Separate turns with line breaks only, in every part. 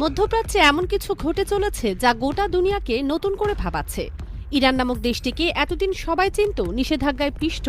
মধ্যপ্রাচ্যে এমন কিছু ঘটে চলেছে যা গোটা দুনিয়াকে নতুন করে ভাবাচ্ছে। ইরান নামক দেশটিকে এতদিন সবাই চিনত নিষেধাজ্ঞায় পিষ্ট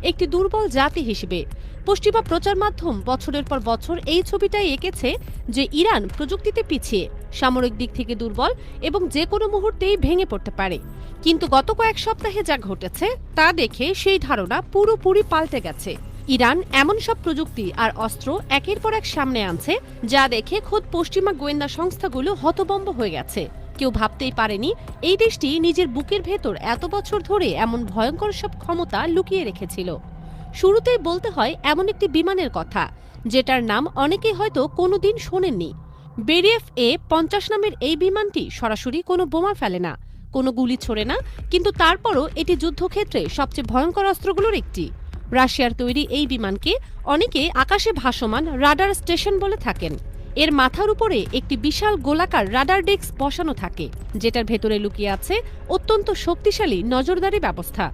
একটি দুর্বল জাতি হিসেবে। পশ্চিমা প্রচার মাধ্যম বছরের পর বছর এই ছবিটাই এঁকেছে যে ইরান প্রযুক্তিতে পিছিয়ে, সামরিক দিক থেকে দুর্বল এবং যে কোনো মুহূর্তেই ভেঙে পড়তে পারে। কিন্তু গত কয়েক সপ্তাহে যা ঘটেছে তা দেখে সেই ধারণা পুরোপুরি পাল্টে গেছে। ইরান এমন সব প্রযুক্তি আর অস্ত্র একের পর এক সামনে আনছে যা দেখে খোদ পশ্চিমা গোয়েন্দা সংস্থাগুলো হতভম্ব হয়ে গেছে। কেউ ভাবতেই পারেনি এই দেশটি নিজের বুকের ভেতর এত বছর ধরে এমন ভয়ঙ্কর সব ক্ষমতা লুকিয়ে রেখেছিল। শুরুতেই বলতে হয় এমন একটি বিমানের কথা যেটার নাম অনেকেই হয়তো কোনোদিন শোনেননি। বেরিয়েফ A-50 নামের এই বিমানটি সরাসরি কোনো বোমা ফেলে না, কোনো গুলি ছোড়ে না, কিন্তু তারপরও এটি যুদ্ধক্ষেত্রে সবচেয়ে ভয়ঙ্কর অস্ত্রগুলোর একটি। রাশিয়ার তৈরি এই বিমানকে অনেকে আকাশে ভাসমান রাডার স্টেশন বলে থাকেন। এর মাথার উপরে একটি বিশাল গোলাকার রাডার ডেস্ক বসানো থাকে, যেটার ভেতরে লুকিয়ে আছে অত্যন্ত শক্তিশালী নজরদারি ব্যবস্থা।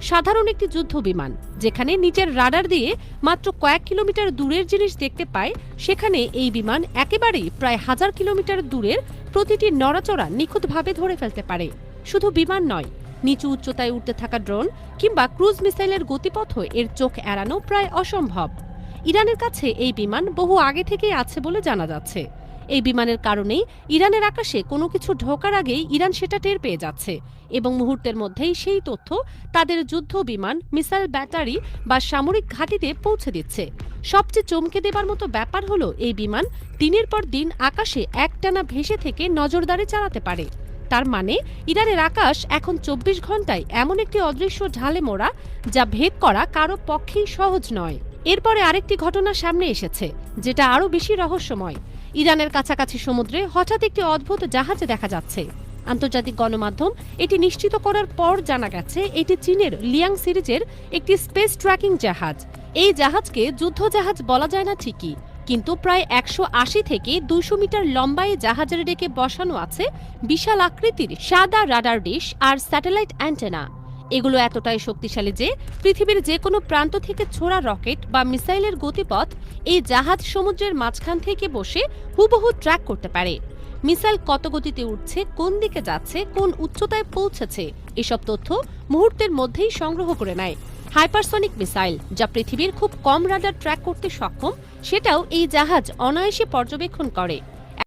সাধারণ একটি যুদ্ধ বিমান যেখানে নিচের রাডার দিয়ে মাত্র কয়েক কিলোমিটার দূরের জিনিস দেখতে পায়, সেখানে এই বিমান একেবারেই প্রায় 1000 কিলোমিটার দূরের প্রতিটি নড়াচড়া নিখুঁতভাবে ধরে ফেলতে পারে। শুধু বিমান নয়, নিচু উচ্চতায় উঠতে থাকা ড্রোন কিংবা ক্রুজ মিসাইলের গতিপথও এর চোখ এড়ানো প্রায় অসম্ভব। ইরানের কাছে এই বিমান বহু আগে থেকেই আছে বলে জানা যাচ্ছে। এই বিমানের কারণেই ইরানের আকাশে কোনো কিছু ঢোকার আগেই ইরান সেটা টের পেয়ে যাচ্ছে এবং মুহূর্তের মধ্যেই সেই তথ্য তাদের যুদ্ধ বিমান, মিসাইল ব্যাটারি বা সামরিক ঘাঁটিতে পৌঁছে দিচ্ছে। সবচেয়ে চমকে দেবার মতো ব্যাপার হলো এই বিমান দিনের পর দিন আকাশে একটানা ভেসে থেকে নজরদারি চালাতে পারে। তার মানে ইরানের আকাশ এখন 24 ঘন্টায় এমন একটি অদৃশ্য ঢালে মোড়া যা ভেদ করা কারো পক্ষেই সহজ নয়। এরপরে আরেকটি ঘটনা সামনে এসেছে যেটা আরও বেশি রহস্যময়। ইরানের কাছাকাছি সমুদ্রে হঠাৎ একটি অদ্ভুত জাহাজে দেখা যাচ্ছে। আন্তর্জাতিক গণমাধ্যম এটি নিশ্চিত করার পর জানা গেছে এটি চীনের লিয়াং সিরিজের একটি স্পেস ট্র্যাকিং জাহাজ। এই জাহাজকে যুদ্ধ জাহাজ বলা যায় না ঠিকই, কিন্তু প্রায় 180 থেকে 200 মিটার লম্বায় জাহাজের ডেকে বসানো আছে বিশাল আকৃতির সাদা রাডার ডিশ আর স্যাটেলাইট অ্যান্টেনা। এগুলো এতটাই শক্তিশালী যে পৃথিবীর যে কোনো প্রান্ত থেকে ছোড়া রকেট বা মিসাইলের গতিপথ এই জাহাজ সমুদ্রের মাঝখান থেকে বসে হুবহু ট্র্যাক করতে পারে। মিসাইল কত গতিতে উঠছে, কোন দিকে যাচ্ছে, কোন উচ্চতায় পৌঁছেছে, এসব তথ্য মুহূর্তের মধ্যেই সংগ্রহ করে নেয়। হাইপারসনিক মিসাইল যা পৃথিবীর খুব কম রাডার ট্র্যাক করতে সক্ষম, সেটাও এই জাহাজ অনায়াসে পর্যবেক্ষণ করে।